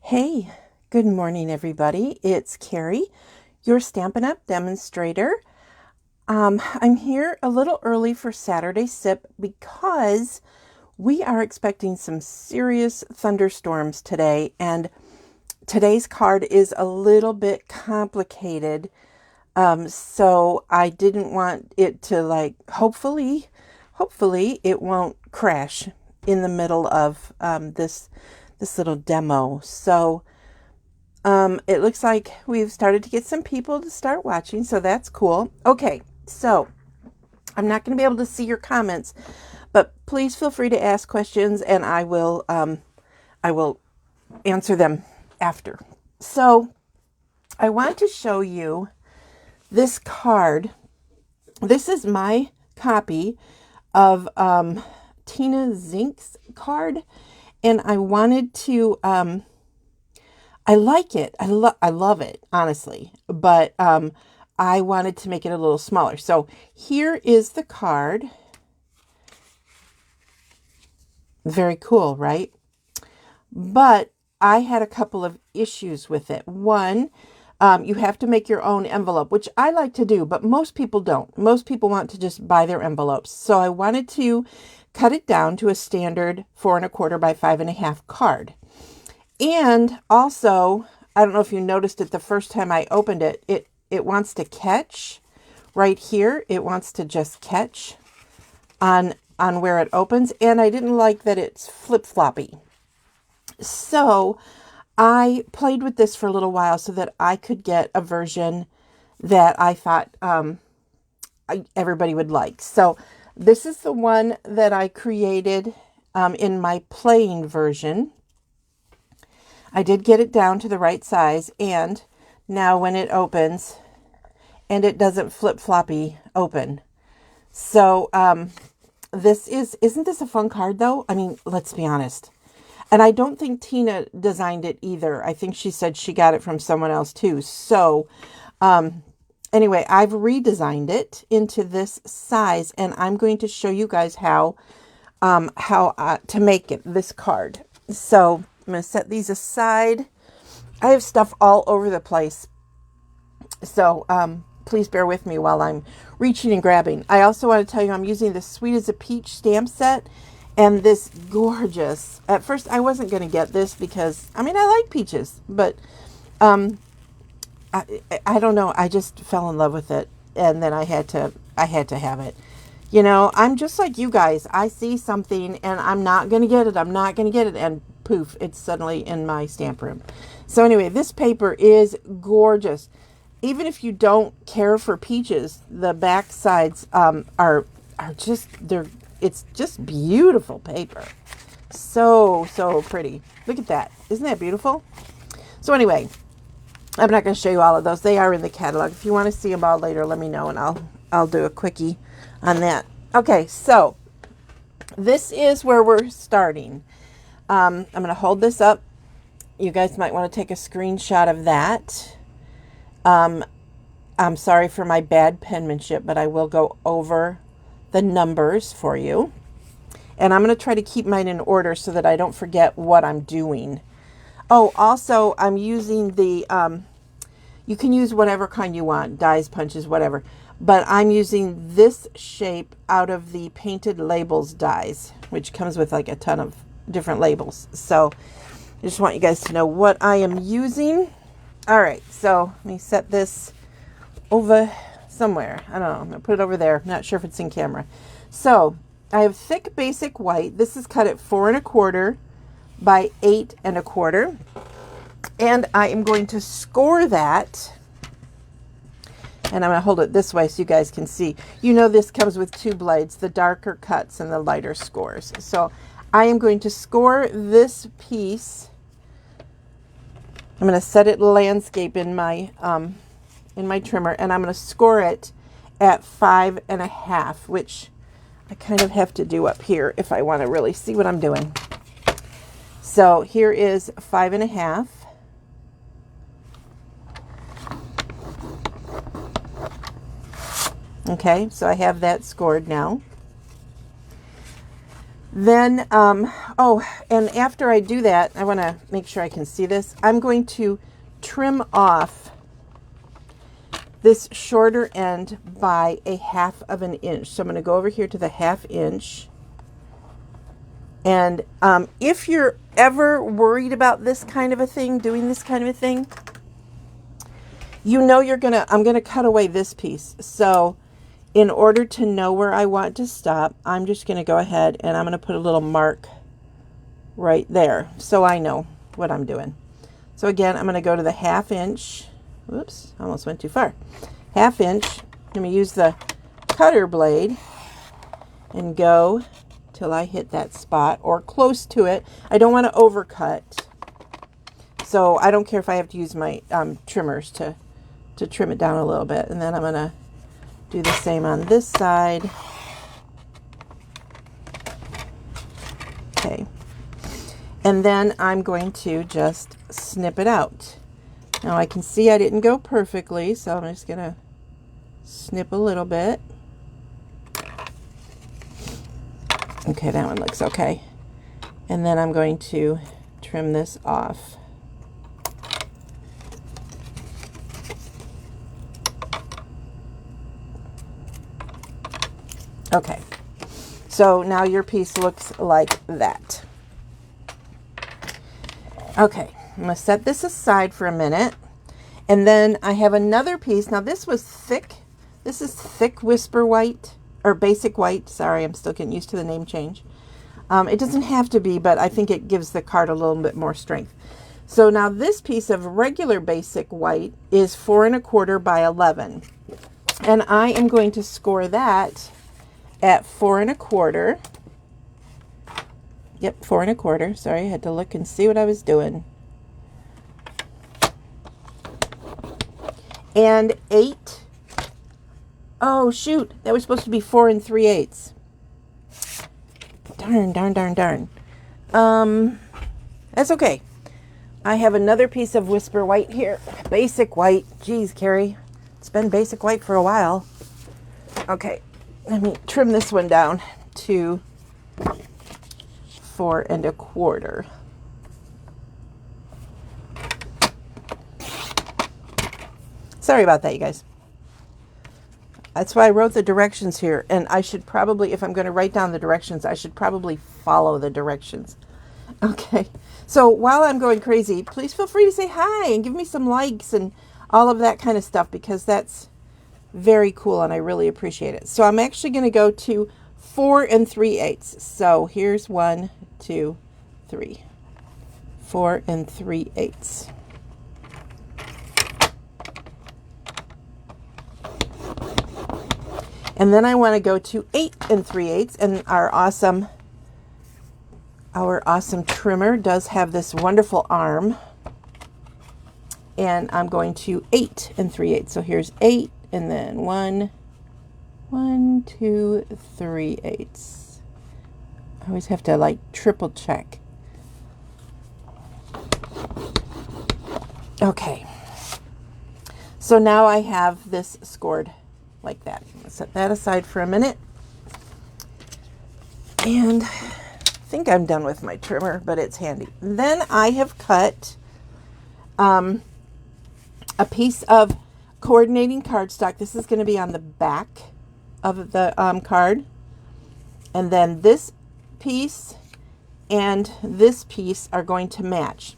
Hey, good morning, everybody. It's Carrie, your Stampin' Up! Demonstrator. I'm here a little early for Saturday Sip because we are expecting some serious thunderstorms today, and today's card is a little bit complicated. So I didn't want it to hopefully it won't crash in the middle of this little demo. So it looks like we've started to get some people to start watching, so that's cool. Okay, so I'm not going to be able to see your comments, but please feel free to ask questions, and I will answer them after. So I want to show you this card. This is my copy of Tina Zink's card, and I wanted to. I like it. I love it, honestly. But I wanted to make it a little smaller. So here is the card. Very cool, right? But I had a couple of issues with it. One, you have to make your own envelope, which I like to do, but most people don't. Most people want to just buy their envelopes. So I wanted to cut it down to a standard 4 1/4 by 5 1/2 card. And also, I don't know if you noticed it the first time I opened it, it wants to catch right here. It wants to just catch on where it opens. And I didn't like that it's flip-floppy. So I played with this for a little while so that I could get a version that I thought everybody would like. So this is the one that I created in my plain version. I did get it down to the right size, and now when it opens, and it doesn't flip-floppy open. So isn't this a fun card though? I mean, let's be honest. And I don't think Tina designed it either. I think she said she got it from someone else too. So anyway, I've redesigned it into this size, and I'm going to show you guys how to make it, this card. So I'm going to set these aside. I have stuff all over the place. So please bear with me while I'm reaching and grabbing. I also want to tell you I'm using the Sweet as a Peach stamp set and this gorgeous. At first I wasn't going to get this because, I mean, I like peaches, but I don't know. I just fell in love with it, and then I had to have it. You know, I'm just like you guys. I see something and I'm not going to get it. I'm not going to get it. And poof, it's suddenly in my stamp room. So anyway, this paper is gorgeous. Even if you don't care for peaches, the back sides are just, it's just beautiful paper. So pretty. Look at that. Isn't that beautiful? So anyway, I'm not going to show you all of those. They are in the catalog. If you want to see them all later, let me know, and I'll do a quickie on that. Okay, so this is where we're starting. I'm going to hold this up. You guys might want to take a screenshot of that. I'm sorry for my bad penmanship, but I will go over the numbers for you. And I'm going to try to keep mine in order so that I don't forget what I'm doing. Oh, also, I'm using the, you can use whatever kind you want, dies, punches, whatever. But I'm using this shape out of the Painted Labels dies, which comes with like a ton of different labels. So I just want you guys to know what I am using. All right, so let me set this over somewhere. I don't know. I'm going to put it over there. I'm not sure if it's in camera. So I have thick basic white. This is cut at 4 1/4 by 8 1/4. And I am going to score that. And I'm going to hold it this way so you guys can see. You know this comes with 2 blades, the darker cuts and the lighter scores. So I am going to score this piece. I'm going to set it landscape in my trimmer, and I'm going to score it at 5 1/2, which I kind of have to do up here if I want to really see what I'm doing. So here is 5 1/2. Okay, so I have that scored now. Then, oh, and after I do that, I want to make sure I can see this. I'm going to trim off this shorter end by a 1/2 of an inch. So I'm going to go over here to the 1/2 inch. And if you're ever worried about this kind of a thing, doing this kind of a thing, you know I'm going to cut away this piece. So in order to know where I want to stop, I'm just going to go ahead and I'm going to put a little mark right there so I know what I'm doing. So again, I'm going to go to the 1/2 inch. Whoops, almost went too far. 1/2 inch. I'm going to use the cutter blade and go till I hit that spot or close to it. I don't want to overcut. So I don't care if I have to use my trimmers to trim it down a little bit. And then I'm going to do the same on this side. Okay. And then I'm going to just snip it out. Now I can see I didn't go perfectly, so I'm just going to snip a little bit. Okay, that one looks okay. And then I'm going to trim this off. Okay, so now your piece looks like that. Okay, I'm going to set this aside for a minute. And then I have another piece. Now this was thick. This is thick Whisper White, or Basic White. Sorry, I'm still getting used to the name change. It doesn't have to be, but I think it gives the card a little bit more strength. So now this piece of regular Basic White is 4 1/4 by 11. And I am going to score that at 4 1/4. Yep, 4 1/4. Sorry, I had to look and see what I was doing. And 8. Oh, shoot. That was supposed to be 4 3/8. Darn, darn, darn, darn. That's okay. I have another piece of Whisper White here. Basic White. Geez, Carrie. It's been Basic White for a while. Okay. Let me trim this one down to 4 1/4. Sorry about that, you guys. That's why I wrote the directions here. And I should probably, if I'm going to write down the directions, I should probably follow the directions. Okay. So while I'm going crazy, please feel free to say hi and give me some likes and all of that kind of stuff, because that's very cool and I really appreciate it. So I'm actually going to go to 4 3/8. So here's 1, 2, 3. 4 3/8. And then I want to go to 8 3/8, and our awesome trimmer does have this wonderful arm. And I'm going to 8 3/8. So here's 8, and then 1, 2, 3/8. I always have to like triple check. Okay. So now I have this scored like that. I'm gonna set that aside for a minute. And I think I'm done with my trimmer, but it's handy. Then I have cut a piece of coordinating cardstock. This is going to be on the back of the card. And then this piece and this piece are going to match.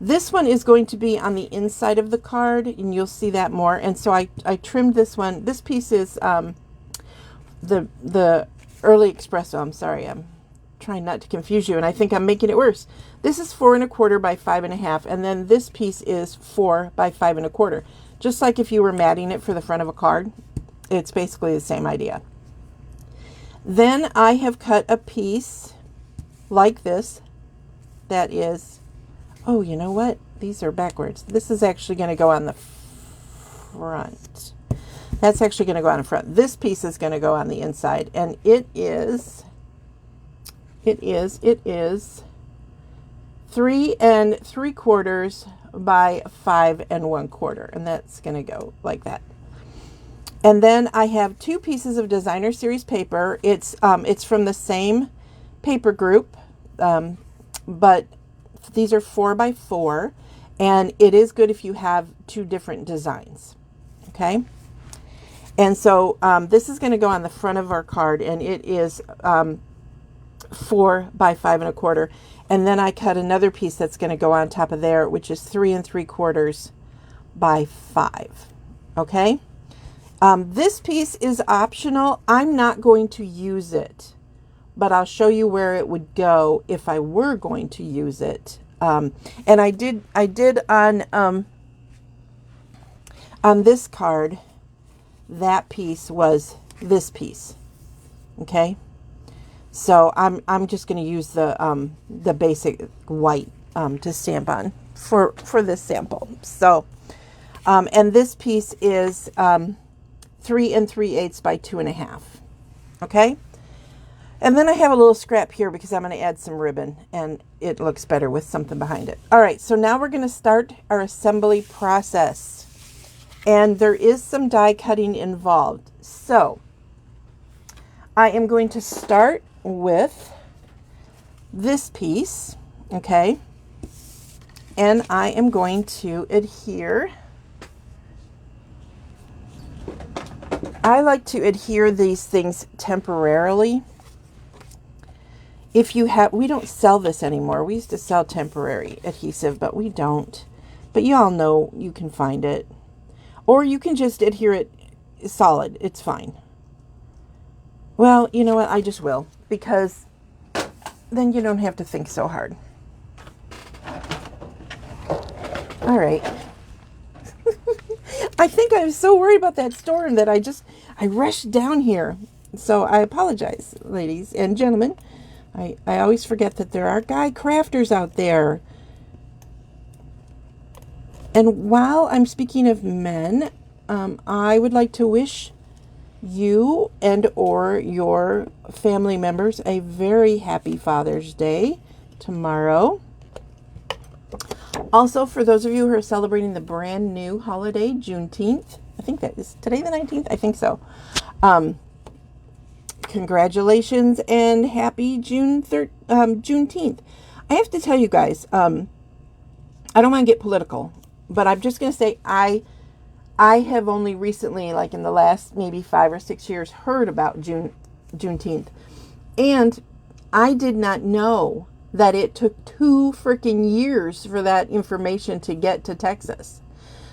This one is going to be on the inside of the card, and you'll see that more. And so I trimmed this one. This piece is the Early Espresso. I'm sorry, I'm trying not to confuse you, and I think I'm making it worse. This is 4 1/4 by 5 1/2, and then this piece is 4 by 5 1/4. Just like if you were matting it for the front of a card, it's basically the same idea. Then I have cut a piece like this that is, oh, you know what? These are backwards. This is actually going to go on the front. That's actually going to go on the front. This piece is going to go on the inside, and it is 3 3/4 by 5 1/4, and that's going to go like that. And then I have 2 pieces of Designer Series paper. It's from the same paper group, but these are 4x4, and it is good if you have two different designs. Okay. And so this is going to go on the front of our card, and it is 4 by 5 1/4. And then I cut another piece that's going to go on top of there, which is 3 3/4 by 5. Okay. This piece is optional. I'm not going to use it, but I'll show you where it would go if I were going to use it. And I did on this card, that piece was this piece. Okay. So I'm just going to use the basic white to stamp on for this sample. So and this piece is 3 3/8 by 2.5. Okay. And then I have a little scrap here because I'm going to add some ribbon, and it looks better with something behind it. All right, so now we're going to start our assembly process. And there is some die cutting involved. So I am going to start with this piece, okay? And I am going to adhere. I like to adhere these things temporarily. If you have, we don't sell this anymore. We used to sell temporary adhesive, but we don't. But you all know you can find it. Or you can just adhere it solid. It's fine. Well, you know what? I just will, because then you don't have to think so hard. All right. I think I was so worried about that storm that I rushed down here. So I apologize, ladies and gentlemen. I always forget that there are guy crafters out there. And while I'm speaking of men, I would like to wish you and or your family members a very happy Father's Day tomorrow. Also, for those of you who are celebrating the brand new holiday, Juneteenth, I think that is today the 19th. I think so. Congratulations and happy Juneteenth. I have to tell you guys, I don't want to get political, but I'm just going to say I have only recently, like in the last maybe 5 or 6 years, heard about Juneteenth. And I did not know that it took 2 freaking years for that information to get to Texas.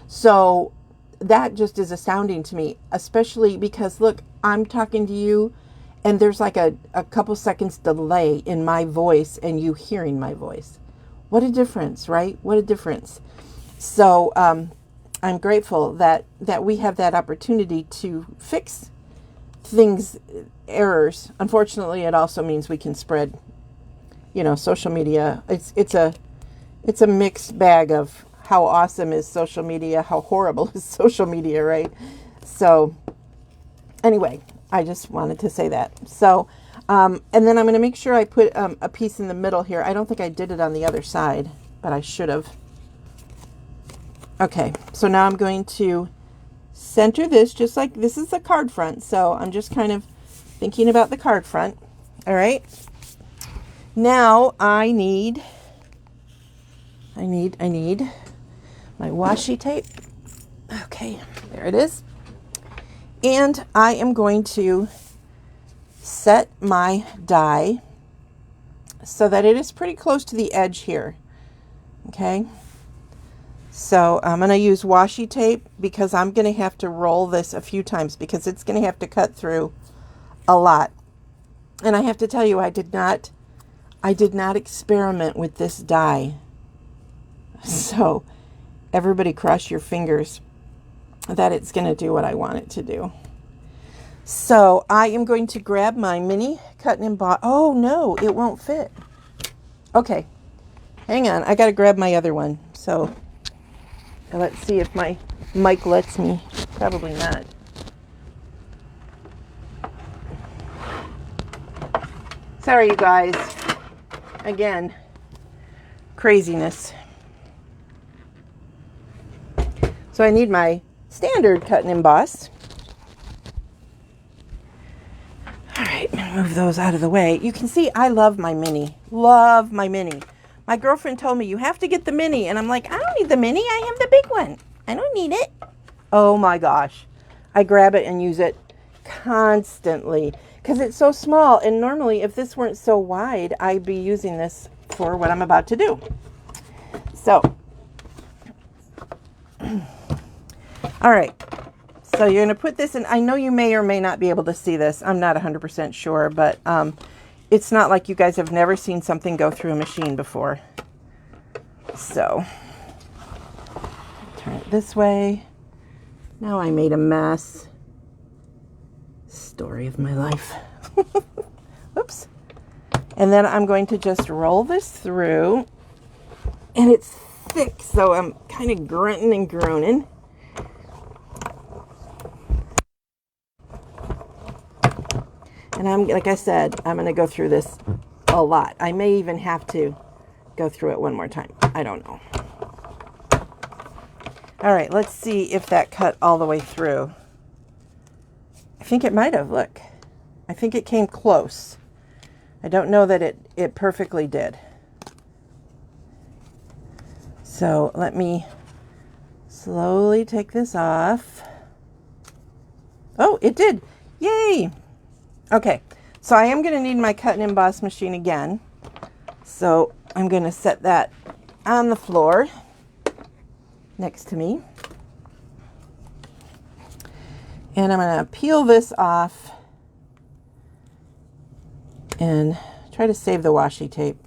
So that just is astounding to me, especially because, look, I'm talking to you and there's like a couple seconds delay in my voice and you hearing my voice. What a difference, right? What a difference. So I'm grateful that we have that opportunity to fix things, errors. Unfortunately, it also means we can spread, social media. It's a mixed bag of how awesome is social media, how horrible is social media, right? So anyway, I just wanted to say that. So, and then I'm going to make sure I put a piece in the middle here. I don't think I did it on the other side, but I should have. Okay, so now I'm going to center this just like this is the card front. So I'm just kind of thinking about the card front. All right. Now I need my washi tape. Okay, there it is. And I am going to set my die so that it is pretty close to the edge here. Okay. So I'm going to use washi tape because I'm going to have to roll this a few times because it's going to have to cut through a lot. And I have to tell you, I did not experiment with this die. So everybody cross your fingers that it's going to do what I want it to do. So I am going to grab my mini cut and emboss. Oh no, it won't fit. Okay, hang on. I got to grab my other one. So let's see if my mic lets me. Probably not. Sorry, you guys. Again, craziness. So I need my standard cut and emboss. All right. Move those out of the way. You can see I love my mini. Love my mini. My girlfriend told me you have to get the mini. And I'm like, I don't need the mini. I have the big one. I don't need it. Oh my gosh. I grab it and use it constantly because it's so small. And normally if this weren't so wide, I'd be using this for what I'm about to do. So, all right. So you're going to put this in. I know you may or may not be able to see this. I'm not 100% sure, but it's not like you guys have never seen something go through a machine before. So turn it this way. Now I made a mess. Story of my life. Oops. And then I'm going to just roll this through. And it's thick, so I'm kind of grunting and groaning. And I'm, like I said, I'm going to go through this a lot. I may even have to go through it one more time. I don't know. All right, let's see if that cut all the way through. I think it might have. Look, I think it came close. I don't know that it perfectly did. So let me slowly take this off. Oh, it did. Yay. Okay, so I am going to need my cut and emboss machine again. So I'm going to set that on the floor next to me. And I'm going to peel this off and try to save the washi tape.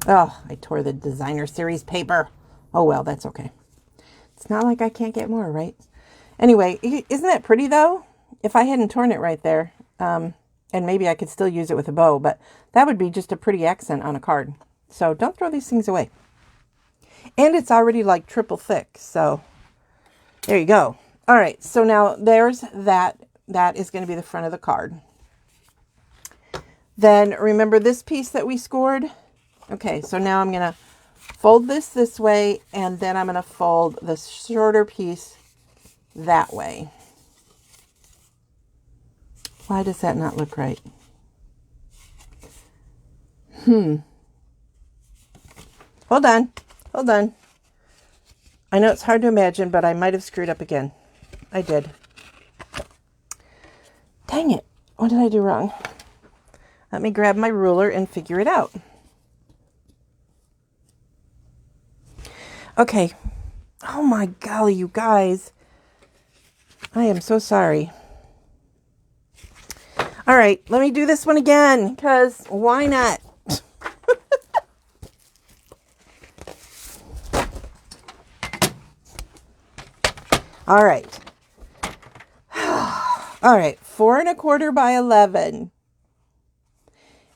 Oh, I tore the designer series paper. Oh, well, that's okay. It's not like I can't get more, right? Anyway, isn't that pretty though? If I hadn't torn it right there, and maybe I could still use it with a bow, but that would be just a pretty accent on a card. So don't throw these things away. And it's already like triple thick, so there you go. All right, so now there's that. That is going to be the front of the card. Then remember this piece that we scored? Okay, so now I'm going to fold this way, and then I'm going to fold the shorter piece that way. Why does that not look right? Hold on. Hold on. I know it's hard to imagine, but I might have screwed up again. I did. Dang it. What did I do wrong? Let me grab my ruler and figure it out. Okay. Oh my golly, you guys. I am so sorry. All right, let me do this one again, because why not? All right. All right, 4 1/4 by 11.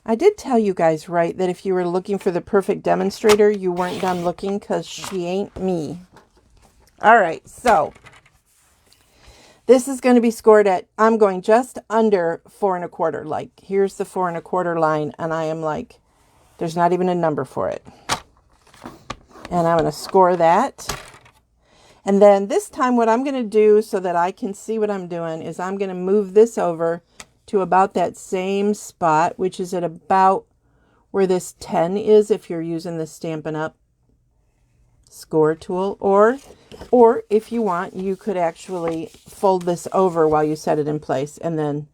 I did tell you guys, right, that if you were looking for the perfect demonstrator, you weren't done looking, because she ain't me. All right, so this is going to be scored at, I'm going just under 4 1/4. Like, here's the 4 1/4 line, and I am like, there's not even a number for it. And I'm going to score that. And then this time what I'm going to do so that I can see what I'm doing is I'm going to move this over to about that same spot, which is at about where this 10 is if you're using the Stampin' Up! Score tool, or if you want, you could actually fold this over while you set it in place and then,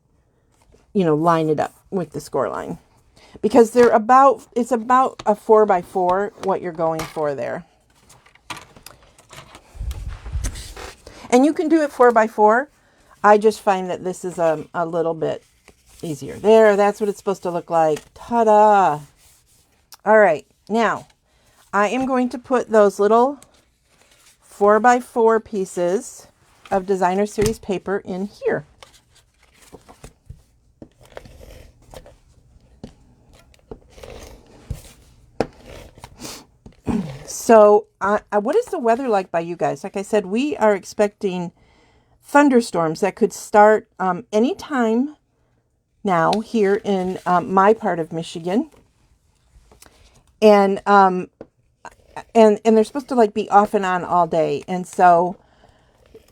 you know, line it up with the score line, because it's about a 4 by 4 what you're going for there. And you can do it 4 by 4. I just find that this is a little bit easier. There, that's what it's supposed to look like. Ta-da! All right, now I am going to put those little 4 by 4 pieces of designer series paper in here. So what is the weather like by you guys? Like I said, we are expecting thunderstorms that could start anytime now here in my part of Michigan. And they're supposed to like be off and on all day. And so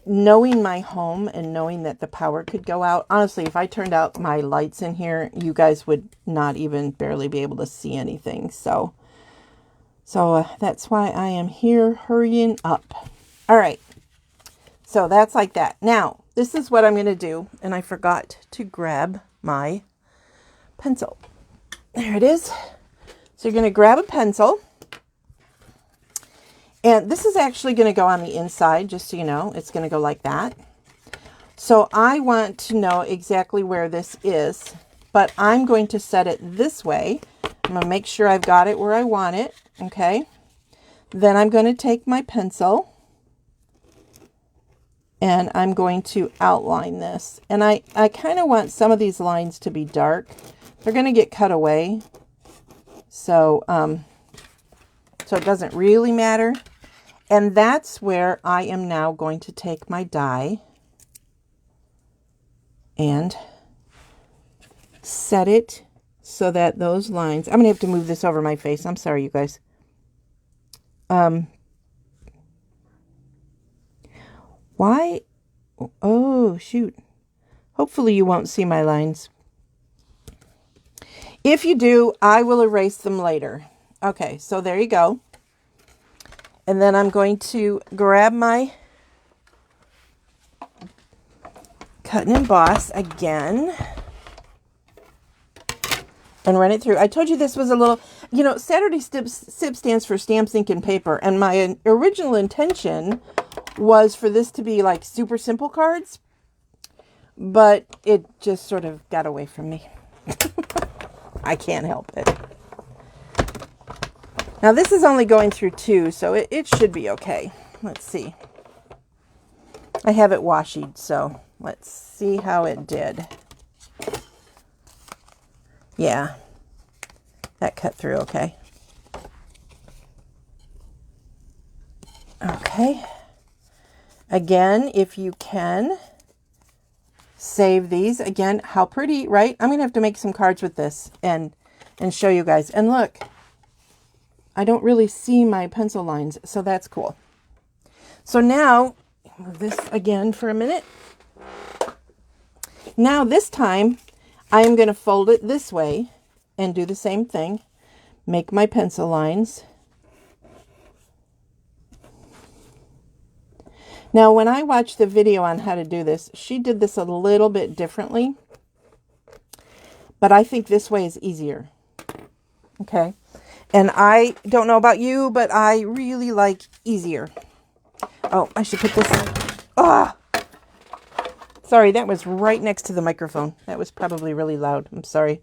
knowing my home and knowing that the power could go out, honestly, if I turned out my lights in here, you guys would not even barely be able to see anything. So that's why I am here hurrying up. All right. So that's like that. Now, this is what I'm going to do. And I forgot to grab my pencil. There it is. So you're going to grab a pencil. And this is actually going to go on the inside, just so you know. It's going to go like that. So I want to know exactly where this is, but I'm going to set it this way. I'm going to make sure I've got it where I want it, okay? Then I'm going to take my pencil, and I'm going to outline this. And I kind of want some of these lines to be dark. They're going to get cut away, so it doesn't really matter. And that's where I am now going to take my die and set it so that those lines, I'm going to have to move this over my face. I'm sorry, you guys. Why? Oh, shoot. Hopefully you won't see my lines. If you do, I will erase them later. Okay, so there you go. And then I'm going to grab my cut and emboss again and run it through. I told you this was a little, you know, Saturday Sip stands for Stamps, Ink, and Paper. And my original intention was for this to be like super simple cards, but it just sort of got away from me. I can't help it. Now this is only going through 2, so it should be okay. Let's see. I have it washied, so let's see how it did. Yeah, that cut through okay. Okay. Again, if you can, save these. Again, how pretty, right? I'm going to have to make some cards with this and show you guys. And look, I don't really see my pencil lines, so that's cool. So now, move this again for a minute. Now this time, I am going to fold it this way and do the same thing. Make my pencil lines. Now, when I watched the video on how to do this, she did this a little bit differently, but I think this way is easier. Okay. And I don't know about you, but I really like easier. Oh, I should put this in. Ah! Sorry, that was right next to the microphone. That was probably really loud. I'm sorry.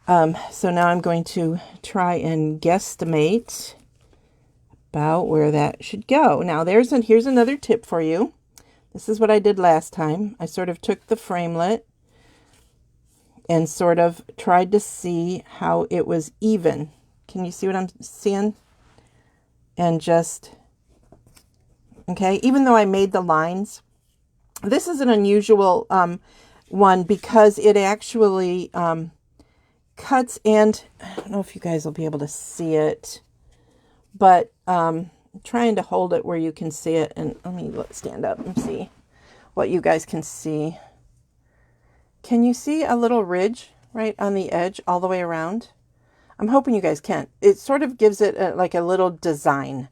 So now I'm going to try and guesstimate about where that should go. Now here's another tip for you. This is what I did last time. I sort of took the framelit and sort of tried to see how it was even. Can you see what I'm seeing? And just, okay, even though I made the lines, this is an unusual one because it actually cuts, and I don't know if you guys will be able to see it, but I'm trying to hold it where you can see it. And let me stand up and see what you guys can see. Can you see a little ridge right on the edge all the way around? I'm hoping you guys can. It sort of gives it like a little design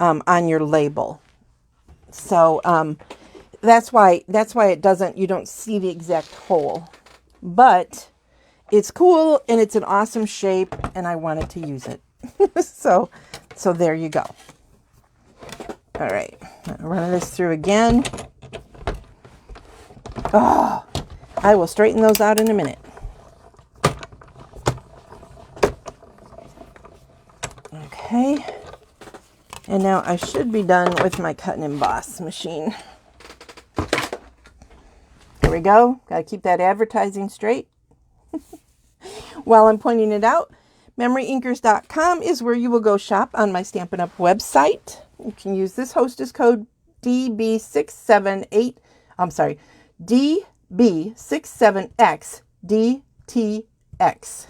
on your label. So that's why it doesn't, you don't see the exact hole. But it's cool and it's an awesome shape and I wanted to use it. So there you go. All right, I'll run this through again. Oh, I will straighten those out in a minute. Okay, and now I should be done with my cut and emboss machine. Here we go. Got to keep that advertising straight. While I'm pointing it out, memoryinkers.com is where you will go shop on my Stampin' Up! Website. You can use this hostess code DB678, DB67XDTX.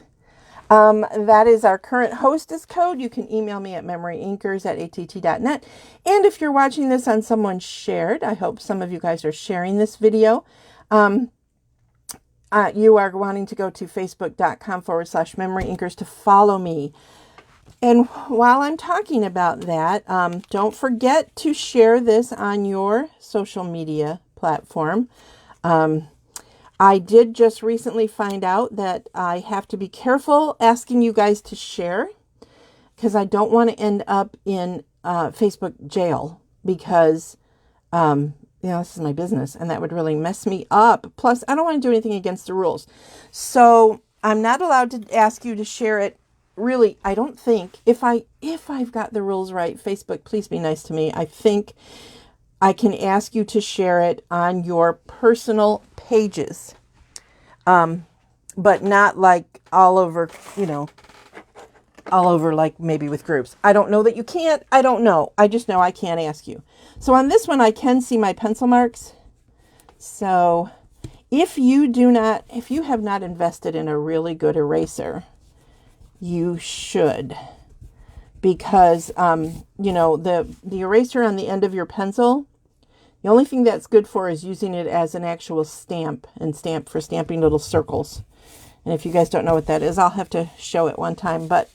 That is our current hostess code. You can email me at memoryinkers@att.net. And if you're watching this on someone shared, I hope some of you guys are sharing this video. You are wanting to go to facebook.com/memoryinkers to follow me. And while I'm talking about that, don't forget to share this on your social media platform. I did just recently find out that I have to be careful asking you guys to share because I don't want to end up in Facebook jail because, this is my business and that would really mess me up. Plus, I don't want to do anything against the rules. So I'm not allowed to ask you to share it. Really, I don't think, if I've got the rules right, Facebook, please be nice to me. I think I can ask you to share it on your personal pages, but not like all over, all over like maybe with groups. I don't know that you can't. I don't know. I just know I can't ask you. So on this one, I can see my pencil marks. So if you have not invested in a really good eraser, you should, because, the eraser on the end of your pencil, the only thing that's good for is using it as an actual stamp for stamping little circles. And if you guys don't know what that is, I'll have to show it one time. But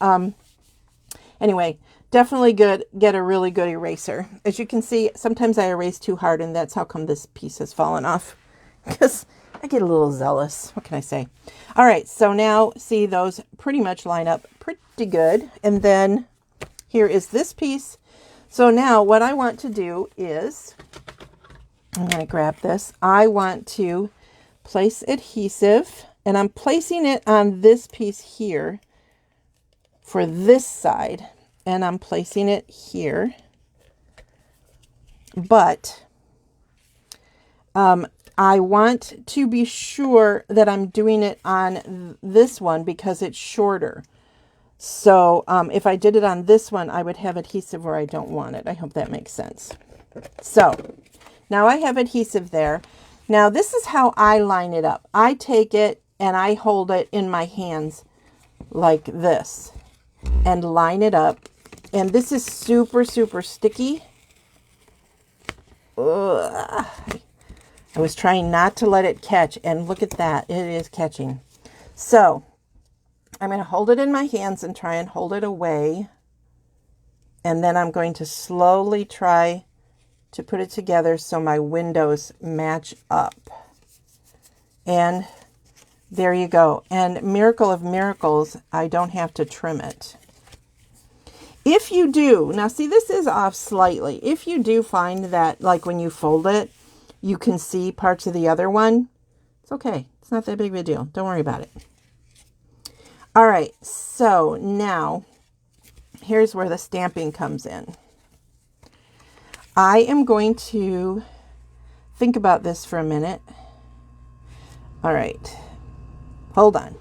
anyway, definitely get a really good eraser. As you can see, sometimes I erase too hard, and that's how come this piece has fallen off, because I get a little zealous. What can I say? All right, so now see, those pretty much line up pretty good. And then here is this piece. So now what I want to do is, I'm going to grab this. I want to place adhesive, and I'm placing it on this piece here for this side, and I'm placing it here. But I want to be sure that I'm doing it on this one because it's shorter. So if I did it on this one, I would have adhesive where I don't want it. I hope that makes sense. So now I have adhesive there. Now this is how I line it up. I take it and I hold it in my hands like this and line it up. And this is super, super sticky. Ugh. I was trying not to let it catch, and look at that. It is catching. So I'm going to hold it in my hands and try and hold it away. And then I'm going to slowly try to put it together so my windows match up. And there you go. And miracle of miracles, I don't have to trim it. If you do, now see, this is off slightly. If you do find that, like when you fold it, you can see parts of the other one, it's okay. It's not that big of a deal. Don't worry about it. All right, so now here's where the stamping comes in. I am going to think about this for a minute. All right, hold on.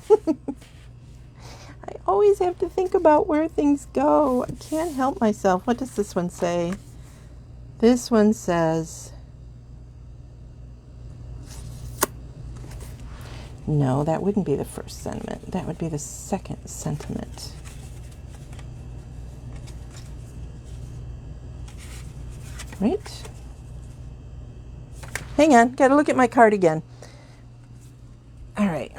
I always have to think about where things go. I can't help myself. What does this one say? This one says, no, that wouldn't be the first sentiment. That would be the second sentiment. Right? Hang on, got to look at my card again. All right.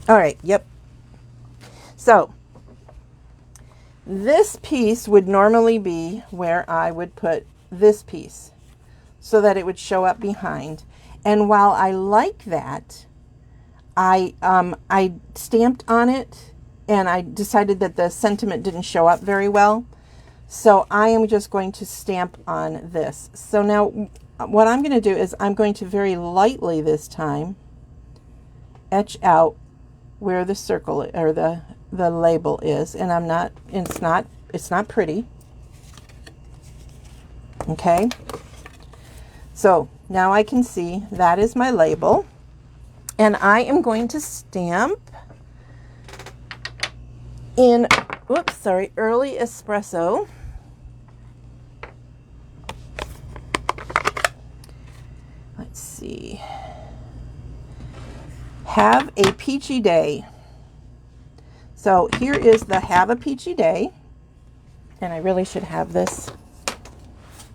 All right, yep. So this piece would normally be where I would put this piece so that it would show up behind. And while I like that, I stamped on it and I decided that the sentiment didn't show up very well. So I am just going to stamp on this. So now what I'm going to do is I'm going to very lightly this time etch out where the circle or the label is, and it's not pretty. Okay, so now I can see that is my label, and I am going to stamp in early espresso. Let's see. Have a peachy day. So here is the Have a Peachy Day. And I really should have this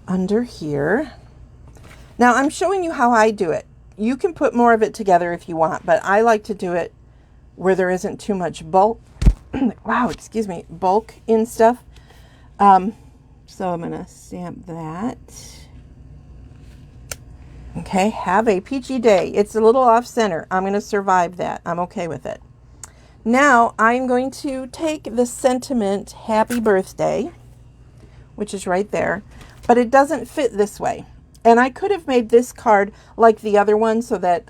under here. Now I'm showing you how I do it. You can put more of it together if you want, but I like to do it where there isn't too much bulk. Wow, excuse me, bulk in stuff. So I'm going to stamp that. Okay, have a peachy day. It's a little off center. I'm going to survive that. I'm okay with it. Now I'm going to take the sentiment happy birthday, which is right there, but it doesn't fit this way. And I could have made this card like the other one so that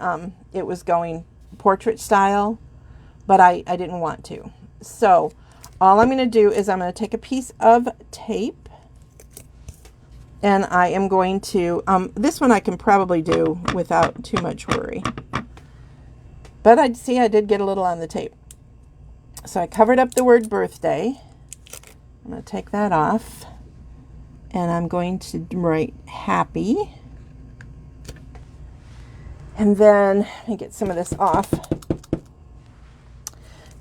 it was going portrait style, but I didn't want to. So all I'm going to do is I'm going to take a piece of tape, and I am going to, this one I can probably do without too much worry. But I did get a little on the tape. So I covered up the word birthday. I'm going to take that off. And I'm going to write happy. And then let me get some of this off.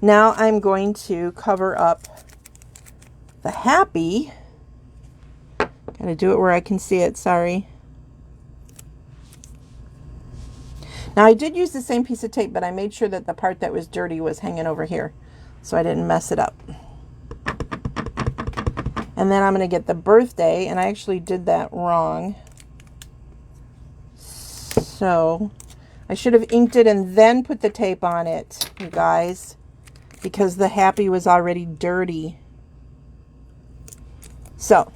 Now I'm going to cover up the happy. Gotta do it where I can see it, sorry. Now I did use the same piece of tape, but I made sure that the part that was dirty was hanging over here, so I didn't mess it up. And then I'm going to get the birthday, and I actually did that wrong. So I should have inked it and then put the tape on it, you guys, because the happy was already dirty. So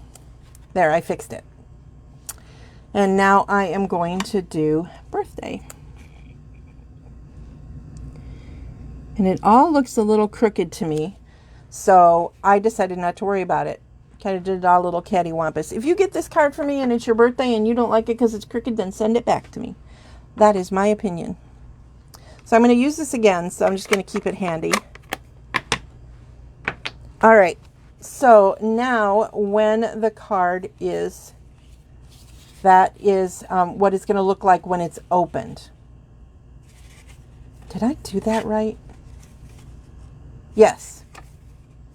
there, I fixed it. And now I am going to do birthday. And it all looks a little crooked to me, so I decided not to worry about it. Kind of did it all a little cattywampus. If you get this card for me and it's your birthday and you don't like it because it's crooked, then send it back to me. That is my opinion. So I'm going to use this again, so I'm just going to keep it handy. All right, so now when the card is, that is what it's going to look like when it's opened. Did I do that right? Yes.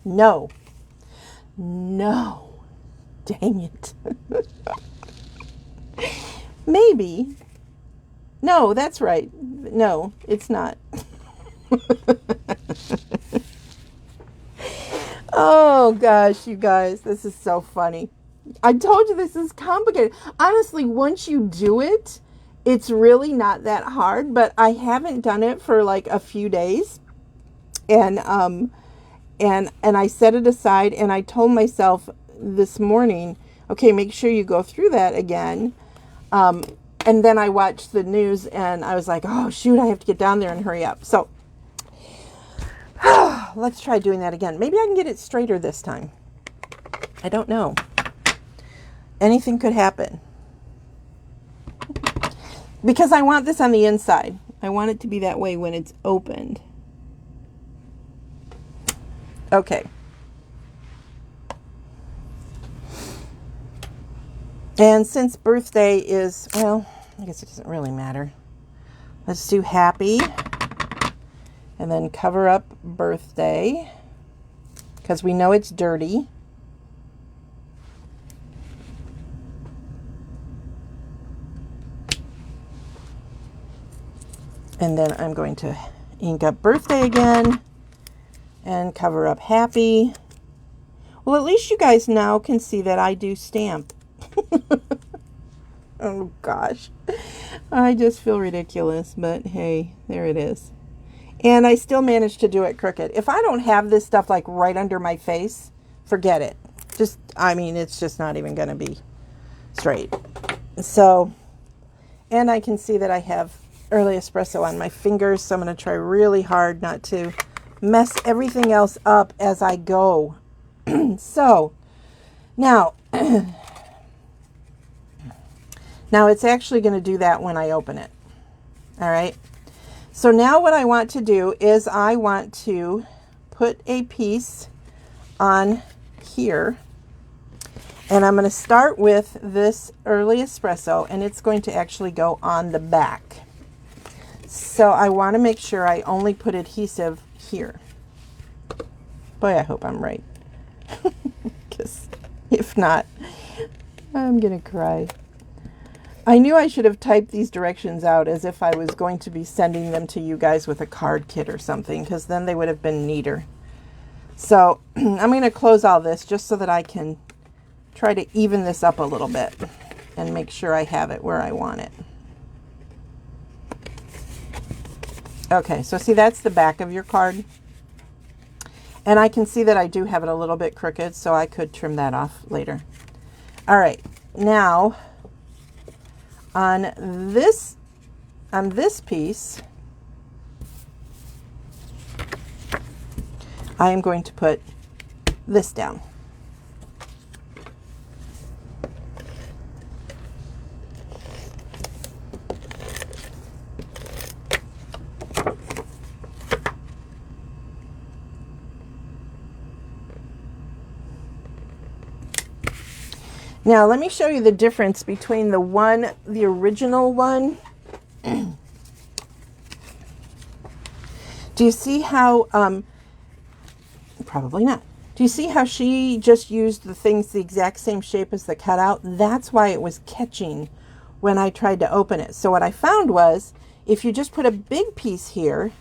No. No. Dang it. Maybe. No, that's right. No, it's not. Oh gosh, you guys, this is so funny. I told you this is complicated. Honestly, once you do it, it's really not that hard, but I haven't done it for like a few days. And I set it aside, and I told myself this morning, okay, make sure you go through that again. And then I watched the news, and I was like, oh shoot, I have to get down there and hurry up. So let's try doing that again. Maybe I can get it straighter this time. I don't know. Anything could happen. Because I want this on the inside. I want it to be that way when it's opened. Okay. And since birthday is, well, I guess it doesn't really matter. Let's do happy. And then cover up birthday. Because we know it's dirty. And then I'm going to ink up birthday again. And cover up happy. Well, at least you guys now can see that I do stamp. Oh gosh. I just feel ridiculous, but hey, there it is. And I still managed to do it crooked. If I don't have this stuff like right under my face, forget it. Just, I mean, it's just not even going to be straight. So, and I can see that I have early espresso on my fingers, so I'm going to try really hard not to mess everything else up as I go. So now it's actually going to do that when I open it. All right. So now what I want to do is I want to put a piece on here, and I'm going to start with this early espresso, and it's going to actually go on the back. So I want to make sure I only put adhesive here. Boy, I hope I'm right. Because if not, I'm going to cry. I knew I should have typed these directions out as if I was going to be sending them to you guys with a card kit or something, because then they would have been neater. So I'm going to close all this just so that I can try to even this up a little bit and make sure I have it where I want it. Okay, so see, that's the back of your card. And I can see that I do have it a little bit crooked, so I could trim that off later. All right, now on this piece, I am going to put this down. Now, let me show you the difference between the original one. Do you see how, probably not. Do you see how she just used the things the exact same shape as the cutout? That's why it was catching when I tried to open it. So what I found was, if you just put a big piece here,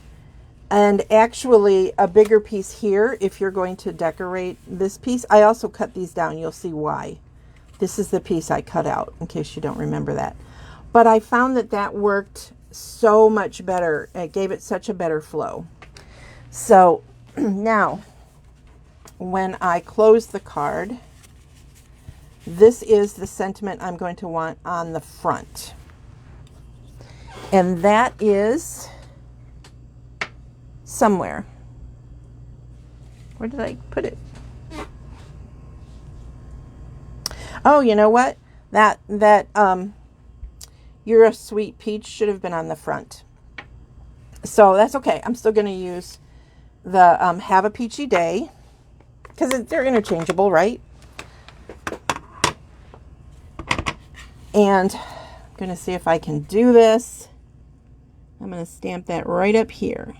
and actually a bigger piece here, if you're going to decorate this piece, I also cut these down. You'll see why. This is the piece I cut out, in case you don't remember that. But I found that that worked so much better. It gave it such a better flow. So now, when I close the card, this is the sentiment I'm going to want on the front. And that is somewhere. Where did I put it? Oh, you know what? That You're a Sweet Peach should have been on the front. So that's okay. I'm still going to use the Have a Peachy Day, because they're interchangeable, right? And I'm going to see if I can do this. I'm going to stamp that right up here.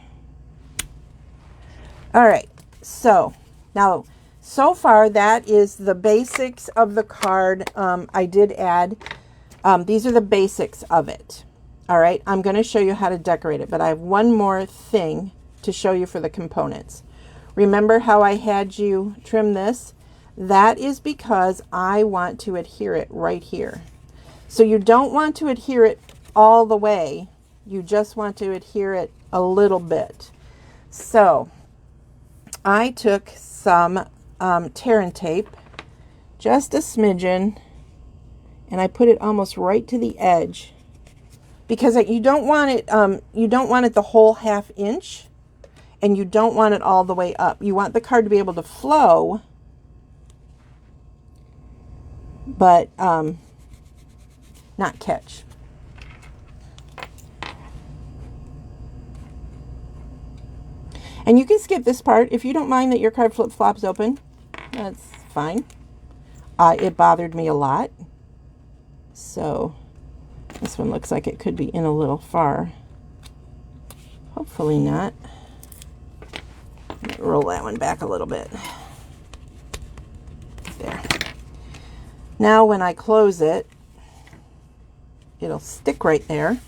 All right. So now, so far, that is the basics of the card. I did add, these are the basics of it. All right, I'm going to show you how to decorate it, but I have one more thing to show you for the components. Remember how I had you trim this? That is because I want to adhere it right here. So you don't want to adhere it all the way. You just want to adhere it a little bit. So I took some tear and tape, just a smidgen, and I put it almost right to the edge, because you don't want it the whole ½ inch, and you don't want it all the way up. You want the card to be able to flow, but not catch. And you can skip this part if you don't mind that your card flip-flops open. That's fine. It bothered me a lot. So this one looks like it could be in a little far. Hopefully not. Roll that one back a little bit. There. Now when I close it, it'll stick right there,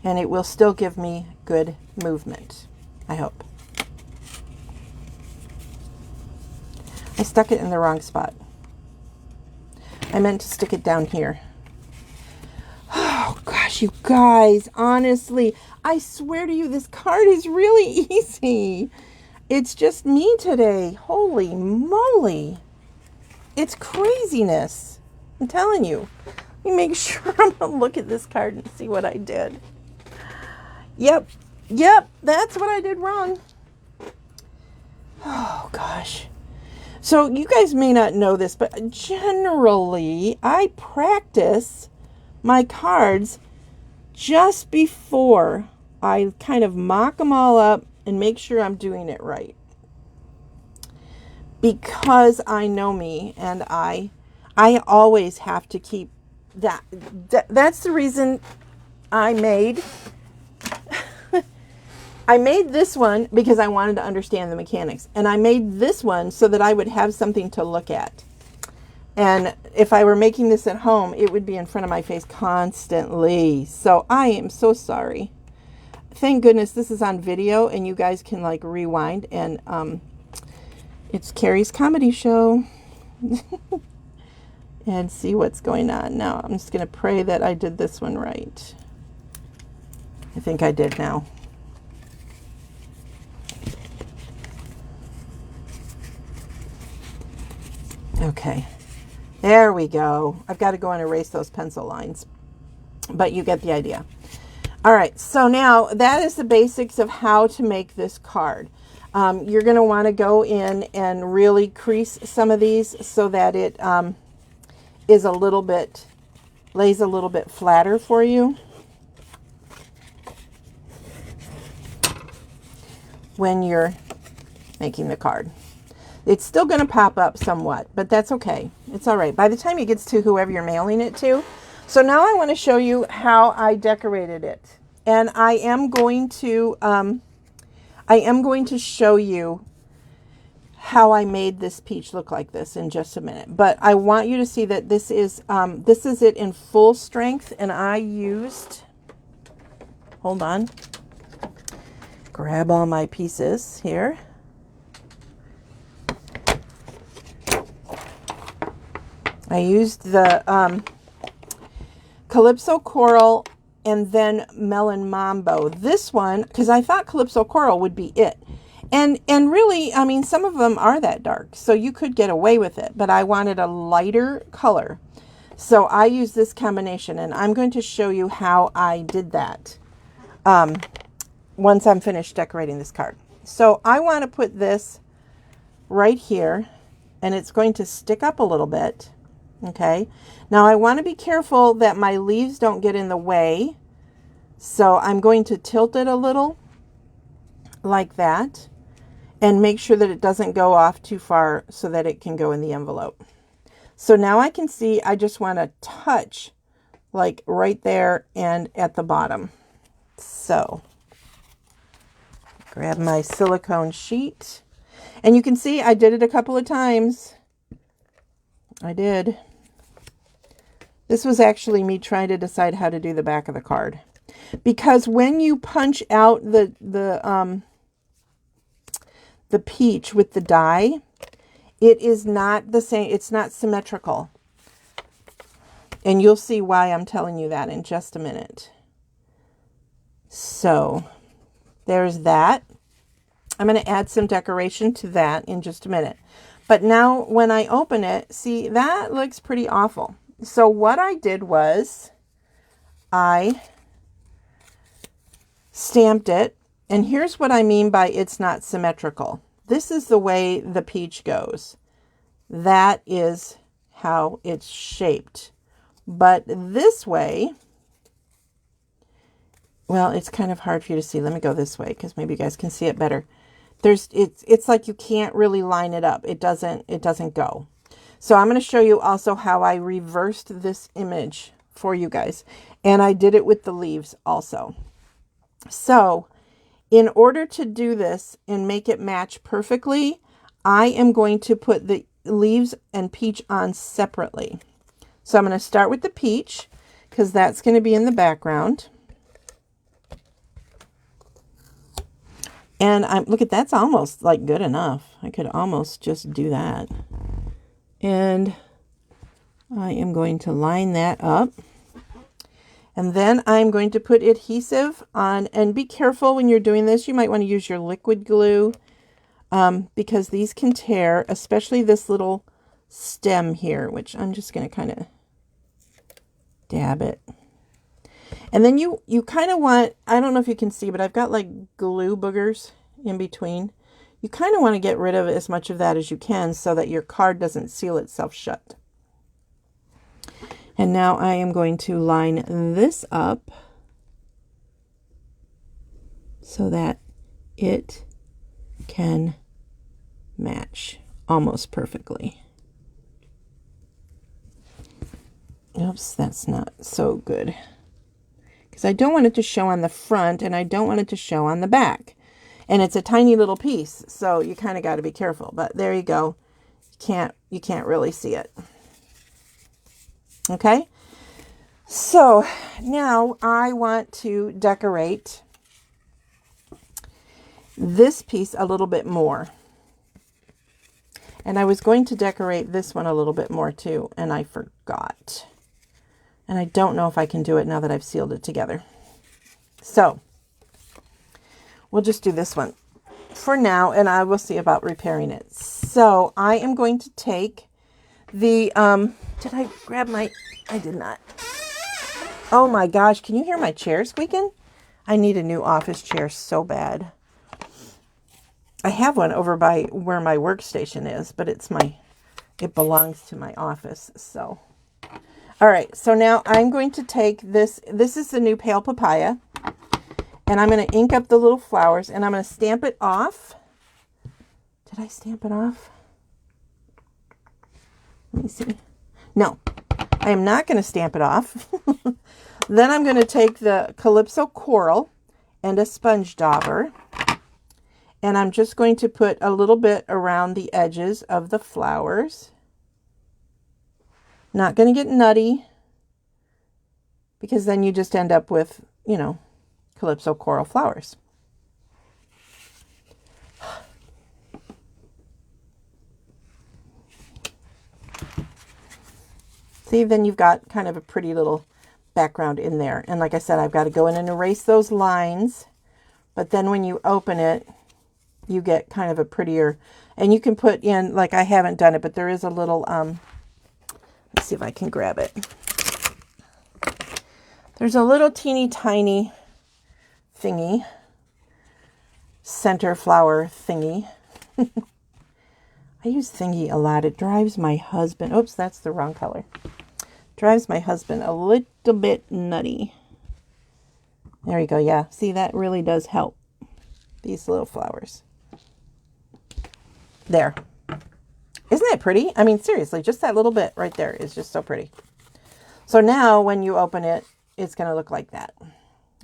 and it will still give me good movement, I hope. I stuck it in the wrong spot. I meant to stick it down here. Oh gosh, you guys, honestly, I swear to you, this card is really easy. It's just me today. Holy moly. It's craziness. I'm telling you. Let me make sure I'm going to look at this card and see what I did. Yep, that's what I did wrong. Oh gosh. So you guys may not know this, but generally I practice my cards just before I kind of mock them all up and make sure I'm doing it right. Because I know me, and I always have to keep that. That's the reason I made I made this one because I wanted to understand the mechanics. And I made this one so that I would have something to look at. And if I were making this at home, it would be in front of my face constantly. So I am so sorry. Thank goodness this is on video and you guys can like rewind. And it's Carrie's comedy show. And see what's going on. Now I'm just going to pray that I did this one right. I think I did now. Okay, there we go. I've got to go and erase those pencil lines, but you get the idea. All right, so now that is the basics of how to make this card. You're going to want to go in and really crease some of these so that it is a little bit, lays a little bit flatter for you. When you're making the card. It's still going to pop up somewhat, but that's okay. It's all right. By the time it gets to whoever you're mailing it to. So now I want to show you how I decorated it. And I am going to show you how I made this peach look like this in just a minute. But I want you to see that this is it in full strength, and I used, hold on, grab all my pieces here. I used the Calypso Coral and then Melon Mambo. This one, because I thought Calypso Coral would be it. And really, I mean, some of them are that dark, so you could get away with it. But I wanted a lighter color. So I used this combination, and I'm going to show you how I did that once I'm finished decorating this card. So I want to put this right here, and it's going to stick up a little bit. Okay, now I want to be careful that my leaves don't get in the way. So I'm going to tilt it a little like that and make sure that it doesn't go off too far so that it can go in the envelope. So now I can see I just want to touch like right there and at the bottom. So grab my silicone sheet, and you can see I did it a couple of times. I did. This was actually me trying to decide how to do the back of the card. Because when you punch out the peach with the die, it is not the same. It's not symmetrical. And you'll see why I'm telling you that in just a minute. So there's that. I'm going to add some decoration to that in just a minute. But now when I open it, see, that looks pretty awful. So what I did was I stamped it. And here's what I mean by it's not symmetrical. This is the way the peach goes. That is how it's shaped. But this way, well, it's kind of hard for you to see. Let me go this way because maybe you guys can see it better. It's like you can't really line it up. It doesn't go. So I'm going to show you also how I reversed this image for you guys. And I did it with the leaves also. So in order to do this and make it match perfectly, I am going to put the leaves and peach on separately. So I'm going to start with the peach because that's going to be in the background. And look at that's almost like good enough. I could almost just do that. And I am going to line that up. And then I'm going to put adhesive on, and be careful when you're doing this. You might want to use your liquid glue because these can tear, especially this little stem here, which I'm just going to kind of dab it. And then you kind of want, I don't know if you can see, but I've got like glue boogers in between. You kind of want to get rid of as much of that as you can so that your card doesn't seal itself shut. And now I am going to line this up so that it can match almost perfectly. Oops, that's not so good. Because I don't want it to show on the front and I don't want it to show on the back. And it's a tiny little piece, so you kind of got to be careful. But there you go. You can't really see it. Okay? So now I want to decorate this piece a little bit more. And I was going to decorate this one a little bit more too, and I forgot. And I don't know if I can do it now that I've sealed it together. So we'll just do this one for now, and I will see about repairing it. So I am going to take the, did I grab my, I did not. Oh my gosh, can you hear my chair squeaking? I need a new office chair so bad. I have one over by where my workstation is, but it belongs to my office, so. All right, so now I'm going to take this. This is the new Pale Papaya, and I'm going to ink up the little flowers, and I'm going to stamp it off. Did I stamp it off? Let me see. No, I am not going to stamp it off. Then I'm going to take the Calypso Coral and a sponge dauber. And I'm just going to put a little bit around the edges of the flowers. Not going to get nutty, because then you just end up with, you know, Calypso Coral flowers. See, then you've got kind of a pretty little background in there. And like I said, I've got to go in and erase those lines. But then when you open it, you get kind of a prettier, and you can put in, like I haven't done it, but there is a little, let's see if I can grab it. There's a little teeny tiny thingy, center flower thingy. I use thingy a lot. It drives my husband, oops, that's the wrong color. Drives my husband a little bit nutty. There you go. Yeah. See, that really does help. These little flowers. There. Isn't that pretty? I mean, seriously, just that little bit right there is just so pretty. So now when you open it, it's going to look like that,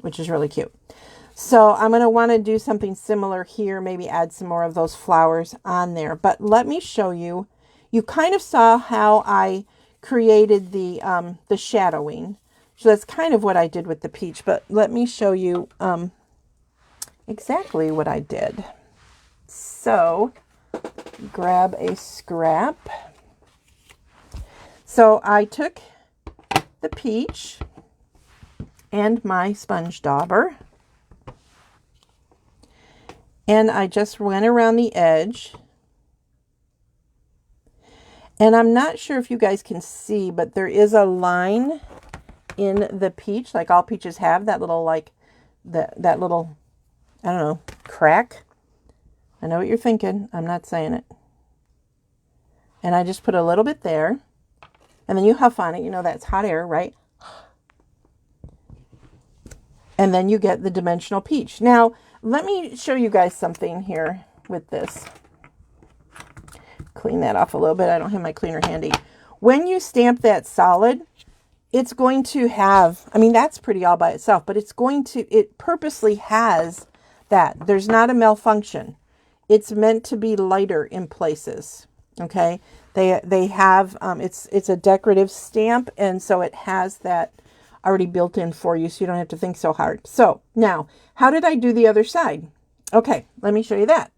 which is really cute. So I'm going to want to do something similar here, maybe add some more of those flowers on there. But let me show you. You kind of saw how I created the shadowing. So that's kind of what I did with the peach. But let me show you exactly what I did. So grab a scrap. So I took the peach and my sponge dauber, and I just went around the edge. And I'm not sure if you guys can see, but there is a line in the peach, like all peaches have, that little, like, that little, I don't know, crack. I know what you're thinking. I'm not saying it. And I just put a little bit there. And then you huff on it. You know that's hot air, right? And then you get the dimensional peach. Now, let me show you guys something here with this. Clean that off a little bit. I don't have my cleaner handy. When you stamp that solid, it's going to have, I mean, that's pretty all by itself, but it's going to, it purposely has that. There's not a malfunction. It's meant to be lighter in places. Okay. They have, it's a decorative stamp. And so it has that already built in for you. So you don't have to think so hard. So now, how did I do the other side? Okay. Let me show you that.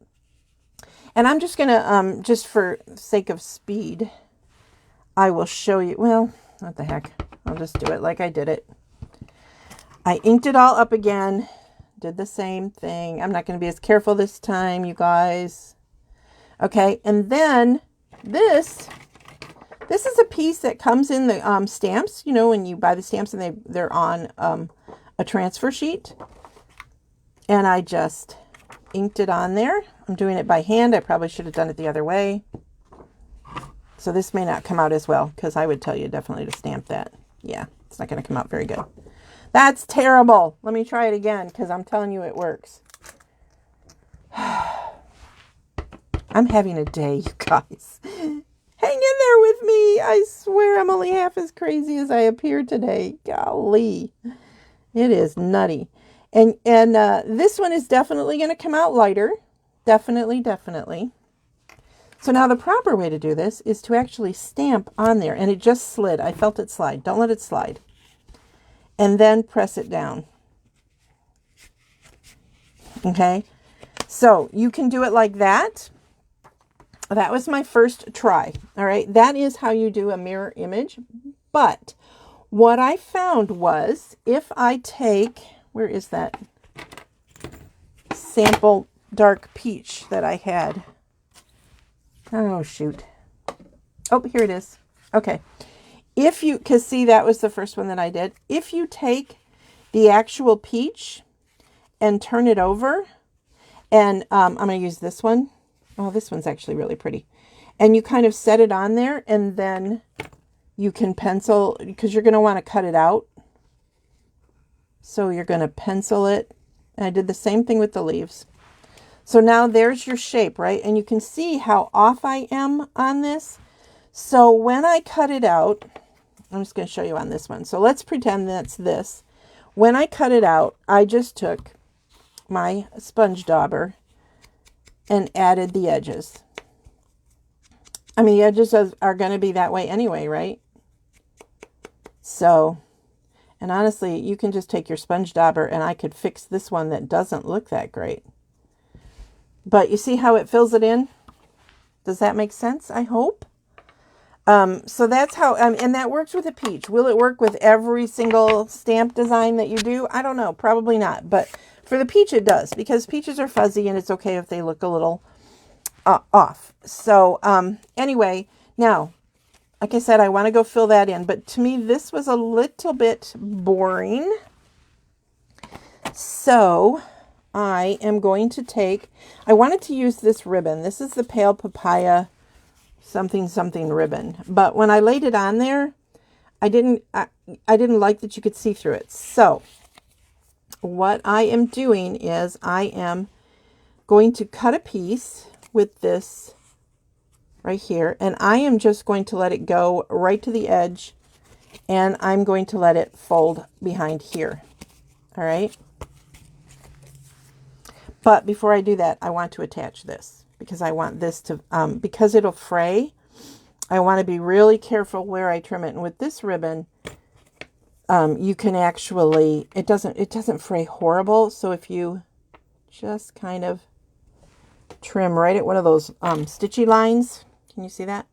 And I'm just going to, just for sake of speed, I will show you, well, what the heck. I'll just do it like I did it. I inked it all up again. Did the same thing. I'm not going to be as careful this time, you guys. Okay, and then this is a piece that comes in the stamps. You know, when you buy the stamps and they're on a transfer sheet. And I just inked it on there. I'm doing it by hand. I probably should have done it the other way. So this may not come out as well, because I would tell you definitely to stamp that. Yeah, it's not going to come out very good. That's terrible. Let me try it again, because I'm telling you it works. I'm having a day, you guys. Hang in there with me. I swear I'm only half as crazy as I appear today. Golly. It is nutty. And this one is definitely going to come out lighter. Definitely, definitely. So now the proper way to do this is to actually stamp on there. And it just slid. I felt it slide. Don't let it slide. And then press it down. Okay. So you can do it like that. That was my first try. All right. That is how you do a mirror image. But what I found was if I take, where is that sample dark peach that I had? Oh, shoot. Oh, here it is. Okay. If you, because see, that was the first one that I did. If you take the actual peach and turn it over, and I'm going to use this one. Oh, this one's actually really pretty. And you kind of set it on there, and then you can pencil, because you're going to want to cut it out. So you're going to pencil it. And I did the same thing with the leaves. So now there's your shape, right? And you can see how off I am on this. So when I cut it out, I'm just going to show you on this one. So let's pretend that's this. When I cut it out, I just took my sponge dauber and added the edges. I mean, the edges are going to be that way anyway, right? So, and honestly, you can just take your sponge dauber and I could fix this one that doesn't look that great. But you see how it fills it in? Does that make sense? I hope. So that's how, and that works with a peach. Will it work with every single stamp design that you do? I don't know. Probably not. But for the peach, it does, because peaches are fuzzy and it's okay if they look a little off. So anyway, now, like I said, I want to go fill that in. But to me, this was a little bit boring. So I am going to take, I wanted to use this ribbon. This is the Pale Papaya something something ribbon. But when I laid it on there, I didn't like that you could see through it. So what I am doing is I am going to cut a piece with this right here. And I am just going to let it go right to the edge. And I'm going to let it fold behind here. All right. But before I do that, I want to attach this because I want this to, because it'll fray, I want to be really careful where I trim it. And with this ribbon, you can actually, it doesn't fray horrible. So if you just kind of trim right at one of those stitchy lines, can you see that?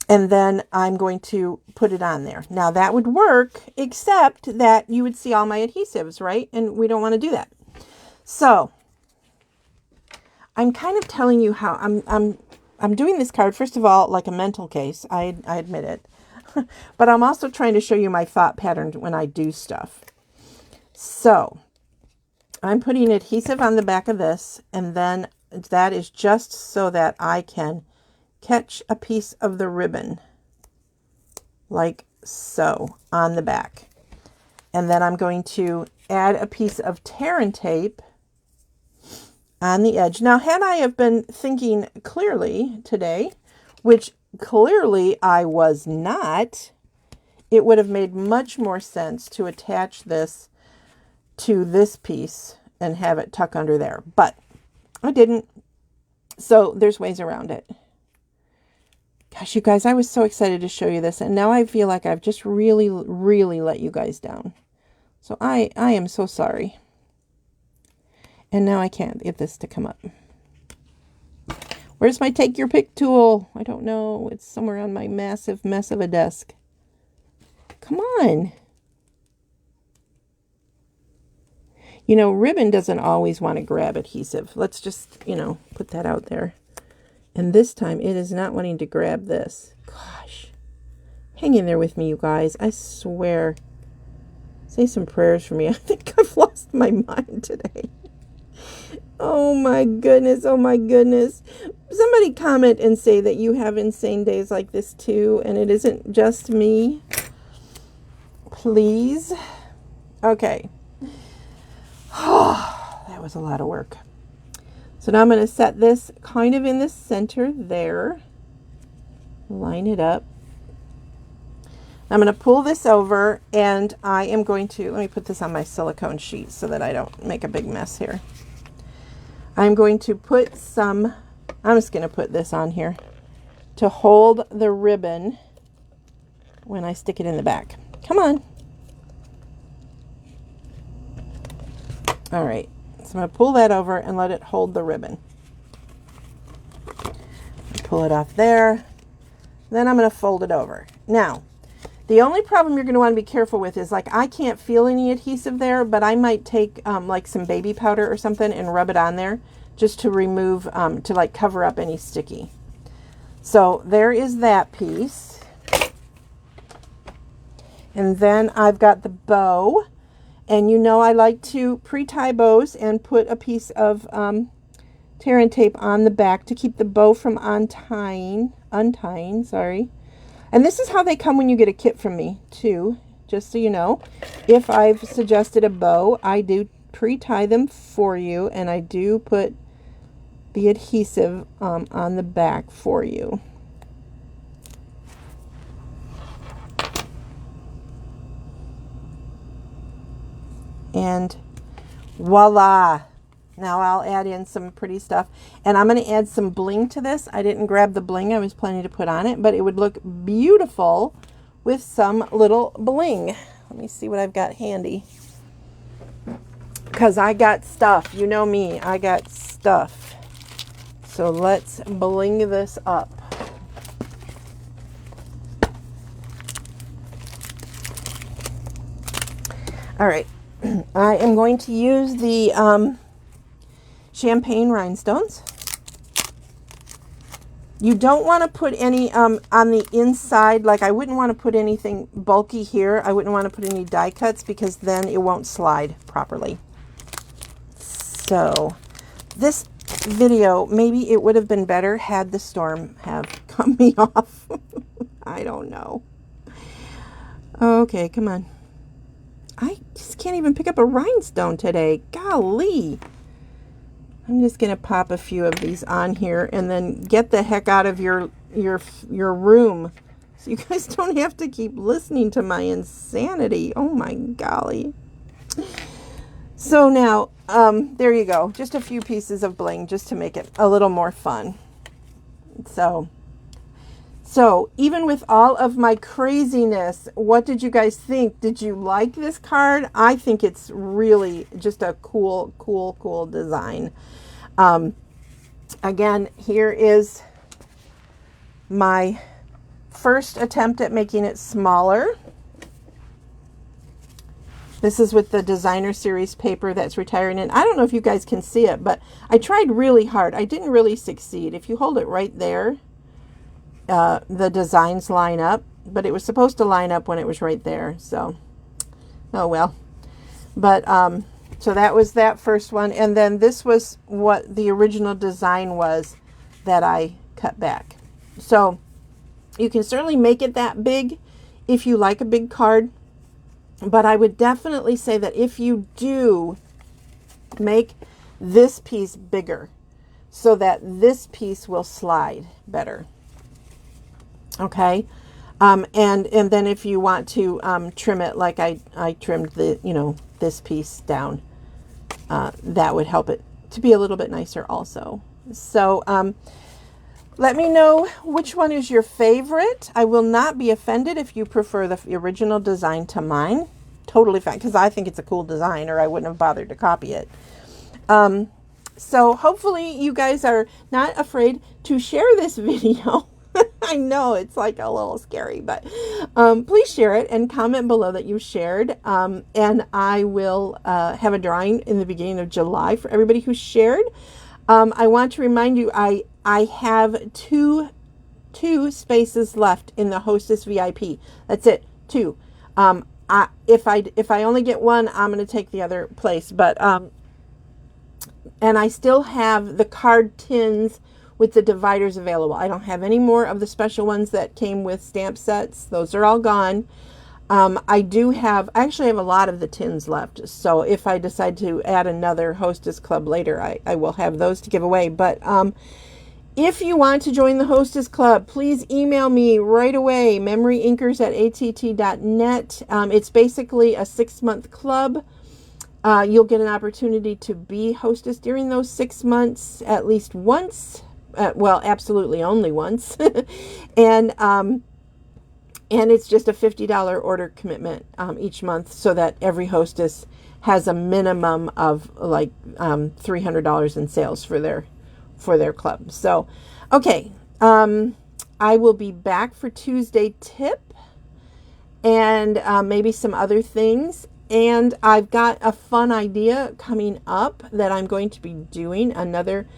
And then I'm going to put it on there. Now that would work, except that you would see all my adhesives, right? And we don't want to do that. So I'm kind of telling you how I'm doing this card, first of all, like a mental case. I admit it. But I'm also trying to show you my thought pattern when I do stuff. So I'm putting adhesive on the back of this, and then that is just so that I can catch a piece of the ribbon like so on the back. And then I'm going to add a piece of tear and tape on the edge. Now, had I have been thinking clearly today, which clearly I was not, it would have made much more sense to attach this to this piece and have it tuck under there. But I didn't. So there's ways around it. Gosh, you guys, I was so excited to show you this. And now I feel like I've just really, really let you guys down. So I am so sorry. And now I can't get this to come up. Where's my take your pick tool? I don't know. It's somewhere on my massive mess of a desk. Come on. You know, ribbon doesn't always want to grab adhesive. Let's just, put that out there. And this time it is not wanting to grab this. Gosh. Hang in there with me, you guys. I swear. Say some prayers for me. I think I've lost my mind today. Oh my goodness. Oh my goodness. Somebody comment and say that you have insane days like this too, and it isn't just me. Please. Okay. That was a lot of work. So now I'm going to set this kind of in the center there. Line it up. I'm going to pull this over, and I am going to, let me put this on my silicone sheet so that I don't make a big mess here. I'm going to put some, I'm just going to put this on here to hold the ribbon when I stick it in the back. Come on. All right, so I'm going to pull that over and let it hold the ribbon. Pull it off there. Then I'm going to fold it over. Now, the only problem you're going to want to be careful with is, like, I can't feel any adhesive there, but I might take like some baby powder or something and rub it on there just to remove, to like cover up any sticky. So there is that piece. And then I've got the bow. And you know I like to pre-tie bows and put a piece of tear and tape on the back to keep the bow from untying, sorry. And this is how they come when you get a kit from me too, just so you know. If I've suggested a bow, I do pre-tie them for you, and I do put the adhesive on the back for you. And voila. Now I'll add in some pretty stuff. And I'm going to add some bling to this. I didn't grab the bling I was planning to put on it, but it would look beautiful with some little bling. Let me see what I've got handy. Because I got stuff. You know me. I got stuff. So let's bling this up. All right. I am going to use the champagne rhinestones. You don't want to put any on the inside. Like, I wouldn't want to put anything bulky here. I wouldn't want to put any die cuts because then it won't slide properly. So this video, maybe it would have been better had the storm have cut me off. I don't know. Okay, come on. I just can't even pick up a rhinestone today. Golly. I'm just going to pop a few of these on here and then get the heck out of your room so you guys don't have to keep listening to my insanity. Oh my golly. So now, there you go. Just a few pieces of bling just to make it a little more fun. So even with all of my craziness, what did you guys think? Did you like this card? I think it's really just a cool, cool, cool design. Again, here is my first attempt at making it smaller. This is with the Designer Series paper that's retiring. And I don't know if you guys can see it, but I tried really hard. I didn't really succeed. If you hold it right there, the designs line up, but it was supposed to line up when it was right there. So, oh well. But, so that was that first one. And then this was what the original design was that I cut back. So you can certainly make it that big if you like a big card. But I would definitely say that if you do, make this piece bigger so that this piece will slide better. Okay. And then if you want to trim it like I trimmed the, this piece down, that would help it to be a little bit nicer also. So let me know which one is your favorite. I will not be offended if you prefer the original design to mine. Totally fine, because I think it's a cool design, or I wouldn't have bothered to copy it. So hopefully you guys are not afraid to share this video. I know it's like a little scary, but please share it and comment below that you shared. And I will have a drawing in the beginning of July for everybody who shared. I want to remind you, I have two spaces left in the Hostess VIP. That's it, 2. If I only get one, I'm going to take the other place. But and I still have the card tins with the dividers available. I don't have any more of the special ones that came with stamp sets. Those are all gone. I actually have a lot of the tins left. So if I decide to add another Hostess Club later, I will have those to give away. But If you want to join the Hostess Club, please email me right away, memoryinkers@att.net. It's basically a 6-month club. You'll get an opportunity to be hostess during those 6 months at least once. Well, absolutely only once. and it's just a $50 order commitment each month, so that every hostess has a minimum of like $300 in sales for their club. So, okay, I will be back for Tuesday tip and maybe some other things. And I've got a fun idea coming up that I'm going to be doing, another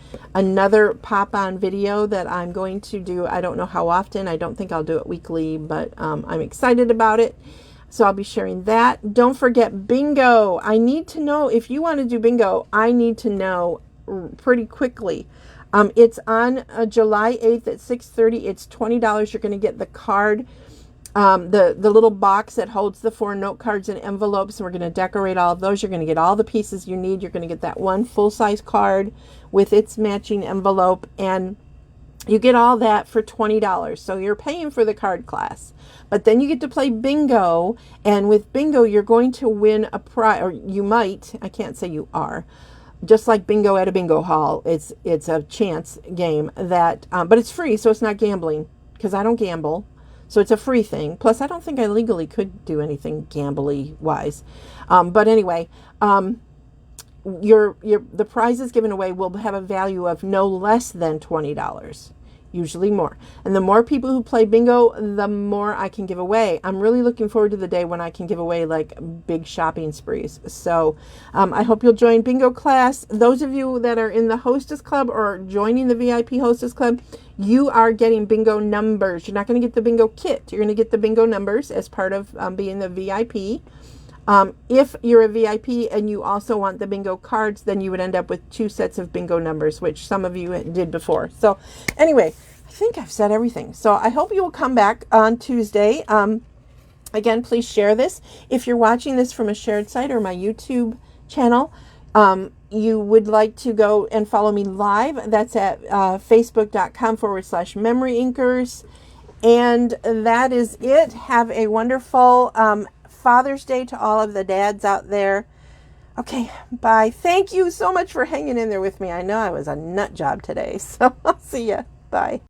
pop-on video that I'm going to do. I don't know how often. I don't think I'll do it weekly, but I'm excited about it. So I'll be sharing that. Don't forget bingo. I need to know, if you want to do bingo, I need to know pretty quickly. It's on July 8th at 6:30. It's $20. You're going to get the card, the little box that holds the 4 note cards and envelopes, and we're going to decorate all of those. You're going to get all the pieces you need. You're going to get that one full-size card with its matching envelope, and you get all that for $20. So you're paying for the card class, but then you get to play bingo, and with bingo you're going to win a prize, or you might, I can't say you are, just like bingo at a bingo hall. It's a chance game that, but it's free, so it's not gambling, because I don't gamble. So it's a free thing. Plus, I don't think I legally could do anything gambly wise. But anyway, the prizes given away will have a value of no less than $20, usually more. And the more people who play bingo, the more I can give away. I'm really looking forward to the day when I can give away like big shopping sprees. So I hope you'll join bingo class. Those of you that are in the Hostess Club or joining the VIP Hostess Club, you are getting bingo numbers. You're not going to get the bingo kit. You're going to get the bingo numbers as part of being the VIP. If you're a VIP and you also want the bingo cards, then you would end up with 2 sets of bingo numbers, which some of you did before. So anyway, I think I've said everything. So I hope you will come back on Tuesday. Again, please share this. If you're watching this from a shared site or my YouTube channel, you would like to go and follow me live, that's at facebook.com/memoryinkers. And that is it. Have a wonderful Father's Day to all of the dads out there. Okay, bye. Thank you so much for hanging in there with me. I know I was a nut job today, so I'll see ya. Bye.